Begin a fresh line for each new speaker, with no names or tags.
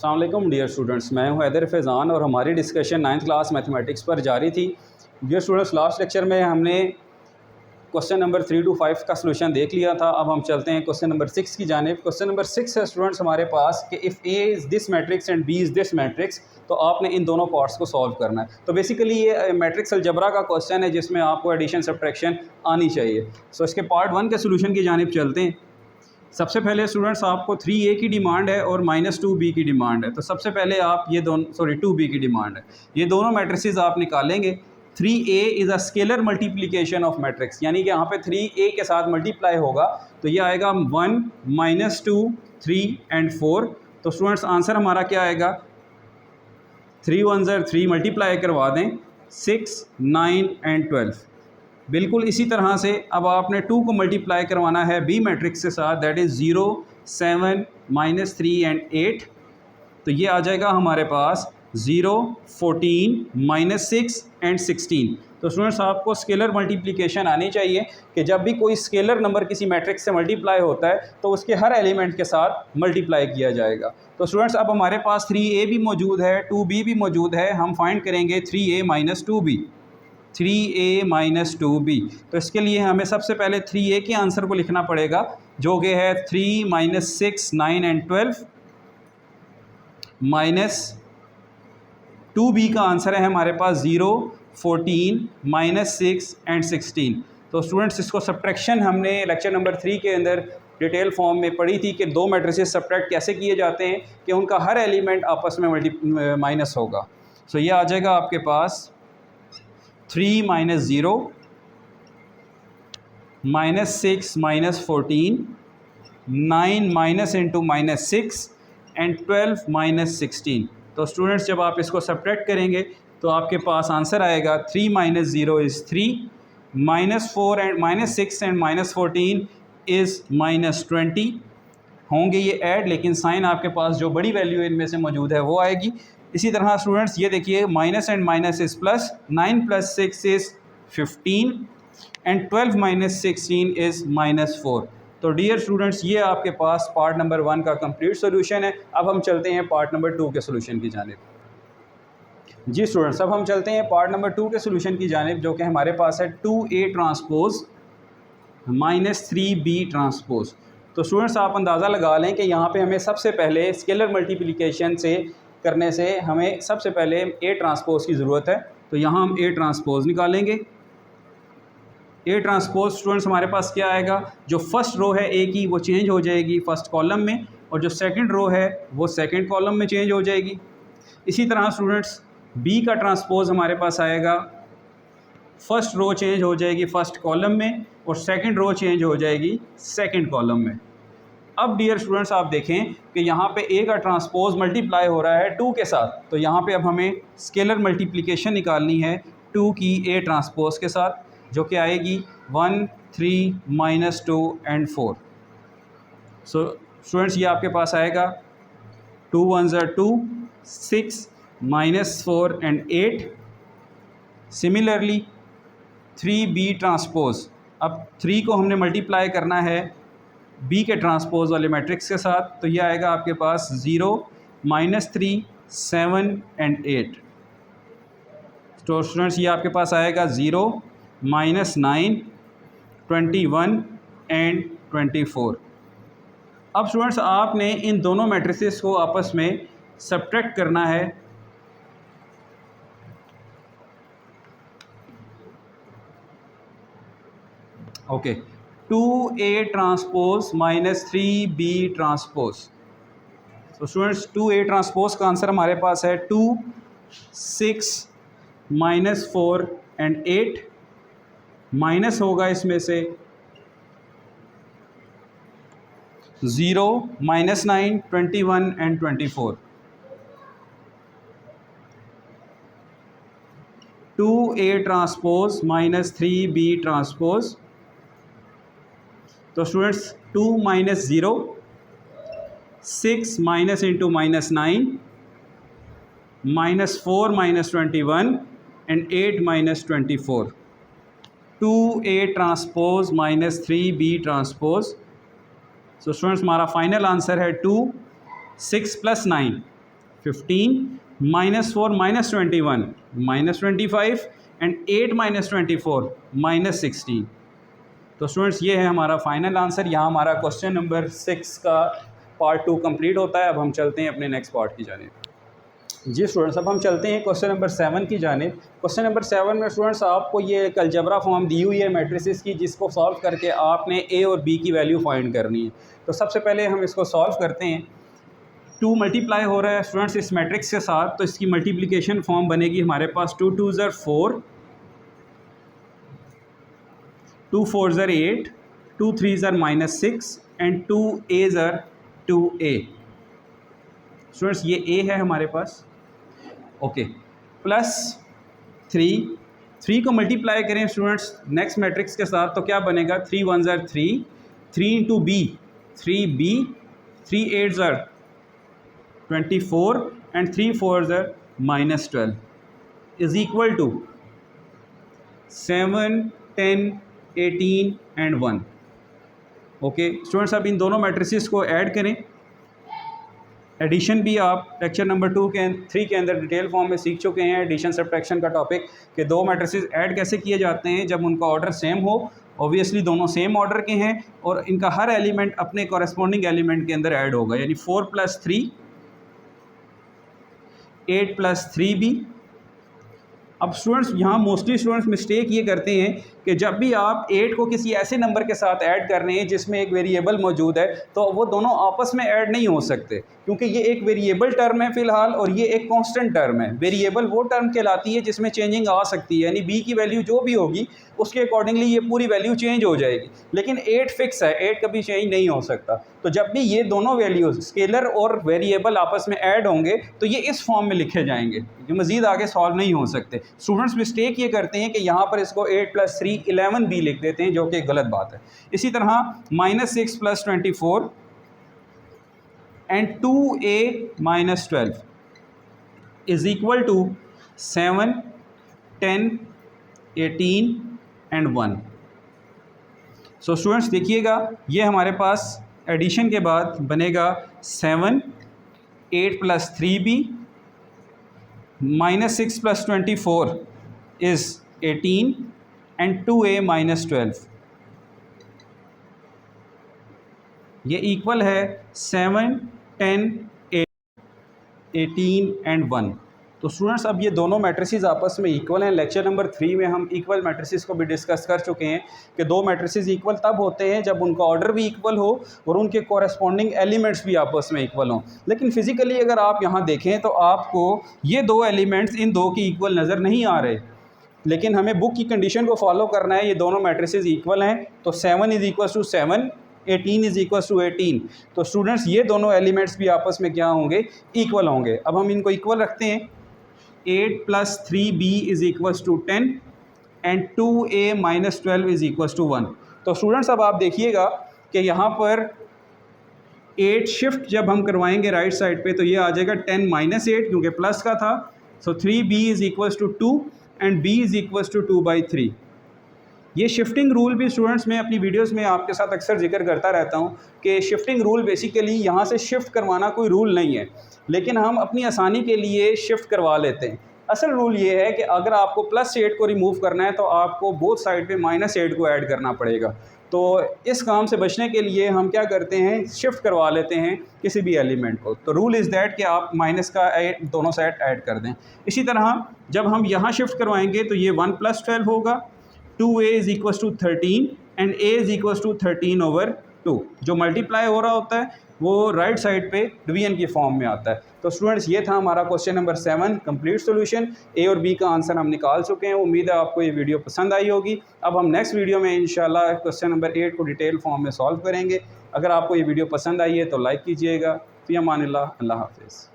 अस्सलाम वालेकुम dear students, मैं हूं हैदर फैज़ान और हमारी डिस्कशन 9th क्लास मैथमेटिक्स पर जारी थी। डियर स्टूडेंट्स, लास्ट लेक्चर में हमने क्वेश्चन नंबर 3 to 5 का सलूशन देख लिया था। अब हम चलते हैं क्वेश्चन नंबर 6 की जानिब। क्वेश्चन नंबर 6 है स्टूडेंट्स हमारे पास कि if A is this matrix and B is this matrix, तो आपने इन दोनों पार्ट्स को सॉल्व करना है। तो बेसिकली ये मैट्रिक्स अलजबरा का क्वेश्चन है जिसमें आपको एडिशन सब्ट्रैक्शन आनी चाहिए। सो इसके पार्ट 1 के सलूशन की जानिब चलते हैं। सबसे पहले स्टूडेंट्स आपको 3a की डिमांड है और -2b की डिमांड है। तो सबसे पहले आप ये दोनों 2b की डिमांड है, ये दोनों मैट्रिसेस आप निकालेंगे। 3a is a scalar multiplication of matrix, यानी कि यहाँ पे 3a के साथ मल्टीप्लाई होगा तो ये आएगा 1 -2 3 एंड 4। तो स्टूडेंट्स आंसर हमारा क्या आएगा, 3 1 ज़र 3 मल्टीप्लाई करवा दें 6 9 एंड 12। बिल्कुल इसी तरह से अब आपने 2 को मल्टीप्लाई करवाना है बी मैट्रिक्स के साथ, दैट इज़ 0 7 -3 एंड 8। तो ये आ जाएगा हमारे पास 0 14 -6 एंड 16। तो स्टूडेंट्स आपको स्केलर मल्टीप्लिकेशन आनी चाहिए कि जब भी कोई स्केलर नंबर किसी मैट्रिक्स से मल्टीप्लाई होता है तो उसके हर एलिमेंट के साथ मल्टीप्लाई किया जाएगा। तो स्टूडेंट्स अब हमारे पास 3a भी मौजूद है, 2b भी मौजूद है, हम फाइंड करेंगे 3a - 2b, 3a - 2b। तो इसके लिए हमें सबसे पहले 3a के आंसर को लिखना पड़ेगा जो कि है 3 - 6 9 एंड 12 माइनस 2b का आंसर है हमारे पास 0 14 -6 एंड 16। तो स्टूडेंट्स इसको सब्ट्रैक्शन हमने लेक्चर नंबर 3 के अंदर डिटेल फॉर्म में पढ़ी थी कि दो मैट्रिसेस सब्ट्रैक्ट कैसे किए जाते हैं कि उनका हर एलिमेंट आपस में माइनस होगा। सो ये आ जाएगा आपके पास 3 - 0 -6 -14 9 -6 एंड 12 -16। तो स्टूडेंट्स जब आप इसको सब्ट्रैक्ट करेंगे तो आपके पास आंसर आएगा 3 - 0 इज़ 3 -4 एंड -6 एंड -14 इज़ -20। होंगे ये ऐड, लेकिन साइन आपके पास जो बड़ी वैल्यू इनमें से मौजूद है वो आएगी। इसी तरह स्टूडेंट्स ये देखिए minus and minus is plus, 9 + 6 is 15 and 12 - 16 is -4। तो डियर स्टूडेंट्स ये आपके पास पार्ट नंबर 1 का कंप्लीट सोल्यूशन है। अब हम चलते हैं पार्ट नंबर 2 के सोल्यूशन की जानिब। जी स्टूडेंट्स, अब हम चलते हैं पार्ट नंबर 2 के सोल्यूशन की जानिब जो कि हमारे पास है 2a ट्रांसपोज -3b ट्रांसपोज। तो स्टूडेंट्स आप अंदाज़ा लगा लें कि यहाँ पे हमें सबसे पहले स्केलर मल्टीप्लिकेशन से करने से हमें सबसे पहले a ट्रांसपोज की ज़रूरत है। तो यहाँ हम a ट्रांसपोज निकालेंगे। ए ट्रांसपोज स्टूडेंट्स हमारे पास क्या आएगा, जो फर्स्ट रो है ए की वो चेंज हो जाएगी फर्स्ट कॉलम में, और जो सेकंड रो है वो सेकंड कॉलम में चेंज हो जाएगी। इसी तरह स्टूडेंट्स बी का ट्रांसपोज हमारे पास आएगा, फर्स्ट रो चेंज हो जाएगी फर्स्ट कॉलम में और सेकंड रो चेंज हो जाएगी सेकंड कॉलम में। अब डियर स्टूडेंट्स आप देखें कि यहाँ पे ए का ट्रांसपोज मल्टीप्लाई हो रहा है 2 के साथ, तो यहाँ पे अब हमें स्केलर मल्टीप्लिकेशन निकालनी है 2 की ए ट्रांसपोज के साथ, जो कि आएगी 1 3 -2 एंड 4। सो स्टूडेंट्स ये आपके पास आएगा 2 1 ज़र 2 6 -4 एंड 8। सिमिलरली 3b ट्रांसपोज, अब 3 को हमने मल्टीप्लाई करना है b के ट्रांसपोज वाले मैट्रिक्स के साथ, तो ये आएगा आपके पास 0 -3 7 एंड 8। तो स्टूडेंट्स ये आपके पास आएगा 0 -9 21 एंड 24। अब स्टूडेंट्स आपने इन दोनों मैट्रिसेस को आपस में सब्ट्रैक्ट करना है। Okay, 2a transpose -3b transpose. तो स्टूडेंट्स 2a ट्रांसपोज का आंसर हमारे पास है 2 6 -4 एंड 8। माइनस होगा इसमें से 0 -9 21 and 24। 2a transpose -3b transpose. तो students 2 - 0 6 minus into -9 -4 -21 and 8 -24। 2a transpose -3b transpose. So students हमारा फाइनल आंसर है 2 6 + 9 15 -4 -21 -25 एंड 8 -24 -16। तो स्टूडेंट्स ये है हमारा फाइनल आंसर। यहाँ हमारा क्वेश्चन नंबर 6 का पार्ट 2 कंप्लीट होता है। अब हम चलते हैं अपने नेक्स्ट पार्ट की जानिब। जी स्टूडेंट्स, अब हम चलते हैं क्वेश्चन नंबर 7 की जानिब। क्वेश्चन नंबर 7 में स्टूडेंट्स आपको ये एक अलजेब्रा फॉर्म दी हुई है मैट्रिसेस की, जिसको सॉल्व करके आपने ए और बी की वैल्यू फाइंड करनी है। तो सबसे पहले हम इसको सॉल्व करते हैं। 2 मल्टीप्लाई हो रहा है स्टूडेंट्स इस मैट्रिक्स के साथ, तो इसकी मल्टीप्लिकेशन फॉर्म बनेगी हमारे पास 2 2 ज़र 4, 2 4 ज़र 8, 2 3 ज़र -6 एंड 2 a ज़र 2a। स्टूडेंट्स ये a है हमारे पास, ओके, प्लस 3 को मल्टीप्लाई करें स्टूडेंट्स नेक्स्ट मैट्रिक्स के साथ, तो क्या बनेगा 3 1 ज़र 3, 3 इंटू b 3b, 3 8 ज़र 24 एंड 3 4 ज़र -12 is equal to 7 10 18 and 1। Okay students, अब इन दोनों मैट्रिसेस को ऐड करें। एडिशन भी आप लेक्चर नंबर 3 के अंदर डिटेल फॉर्म में सीख चुके हैं, एडिशन सब्ट्रैक्शन का टॉपिक, कि दो मैट्रिसेस ऐड कैसे किए जाते हैं जब उनका ऑर्डर सेम हो। ऑब्वियसली दोनों सेम ऑर्डर के हैं और इनका हर एलिमेंट अपने कॉरेस्पॉन्डिंग एलिमेंट के अंदर ऐड होगा, यानी 4 + 3 8 + 3b। अब स्टूडेंट्स यहाँ मोस्टली स्टूडेंट्स मिस्टेक ये करते हैं कि जब भी आप 8 को किसी ऐसे नंबर के साथ ऐड कर रहे हैं जिसमें एक वेरिएबल मौजूद है, तो वो दोनों आपस में ऐड नहीं हो सकते, क्योंकि ये एक वेरिएबल टर्म है फ़िलहाल और ये एक कांस्टेंट टर्म है। वेरिएबल वो टर्म कहलाती है जिसमें चेंजिंग आ सकती है, यानी b की वैल्यू जो भी होगी उसके अकॉर्डिंगली ये पूरी वैल्यू चेंज हो जाएगी। लेकिन 8 फिक्स है, 8 कभी चेंज नहीं हो सकता। तो जब भी ये दोनों वैल्यूज़ स्केलर और वेरिएबल आपस में ऐड होंगे तो ये इस फॉर्म में लिखे जाएंगे, ये मज़ीद आगे सॉल्व नहीं हो सकते। स्टूडेंट्स मिस्टेक ये करते हैं कि यहाँ पर इसको 8 + 3 11b लिख देते हैं, जो कि गलत बात है। इसी तरह -6 + 24 and 2a - 12 is equal to 7 10 18 and 1। So students देखिएगा, ये हमारे पास एडिशन के बाद बनेगा 7 8 + 3b -6 + 24 इज़ 18 एंड 2a - 12। ये इक्वल है 7 10 18 एंड 1। तो स्टूडेंट्स अब ये दोनों मैट्रिसेस आपस में इक्वल हैं। लेक्चर नंबर 3 में हम इक्वल मैट्रिसेस को भी डिस्कस कर चुके हैं कि दो मैट्रिसेस इक्वल तब होते हैं जब उनका ऑर्डर भी इक्वल हो और उनके कॉरेस्पॉन्डिंग एलिमेंट्स भी आपस में इक्वल हों। लेकिन फिज़िकली अगर आप यहाँ देखें तो आपको ये दो एलिमेंट्स इन दो की इक्वल नज़र नहीं आ रहे, लेकिन हमें बुक की कंडीशन को फॉलो करना है। ये दोनों मैट्रिसेस इक्वल हैं, तो 7 = 7, 18 = 18। तो स्टूडेंट्स ये दोनों एलिमेंट्स भी आपस में क्या होंगे, इक्वल होंगे। अब हम इनको इक्वल रखते हैं। 8 + 3b = 10 एंड 2a - 12 = 1। तो स्टूडेंट्स अब आप देखिएगा कि यहाँ पर 8 शिफ्ट जब हम करवाएंगे राइट साइड पे तो ये आ जाएगा 10 - 8 क्योंकि प्लस का था। सो 3b = 2 एंड b = 2/3। ये शिफ्टिंग रूल भी स्टूडेंट्स मैं अपनी वीडियोस में आपके साथ अक्सर जिक्र करता रहता हूँ कि शिफ्टिंग रूल बेसिकली यहाँ से शिफ्ट करवाना कोई रूल नहीं है, लेकिन हम अपनी आसानी के लिए शिफ्ट करवा लेते हैं। असल रूल ये है कि अगर आपको +8 को रिमूव करना है तो आपको बोथ साइड पे -8 को ऐड करना पड़ेगा। तो इस काम से बचने के लिए हम क्या करते हैं, शिफ्ट करवा लेते हैं किसी भी एलिमेंट को। तो रूल इज़ दैट कि आप माइनस का 8 दोनों साइड ऐड कर दें। इसी तरह जब हम यहाँ शिफ्ट करवाएंगे तो ये 1 + 12 होगा, 2a = 13 एंड a = 13/2। जो मल्टीप्लाई हो रहा होता है वो राइट साइड पे डिवीजन की फॉर्म में आता है। तो स्टूडेंट्स ये था हमारा क्वेश्चन नंबर 7 कंप्लीट सॉल्यूशन। ए और बी का आंसर हम निकाल चुके हैं। उम्मीद है आपको ये वीडियो पसंद आई होगी। अब हम नेक्स्ट वीडियो में इंशाल्लाह क्वेश्चन नंबर 8 को डिटेल फॉर्म में सॉल्व करेंगे। अगर आपको ये वीडियो पसंद आई है तो लाइक कीजिएगा। फ़ी अमानिल्लाह, अल्लाह हाफ़िज़।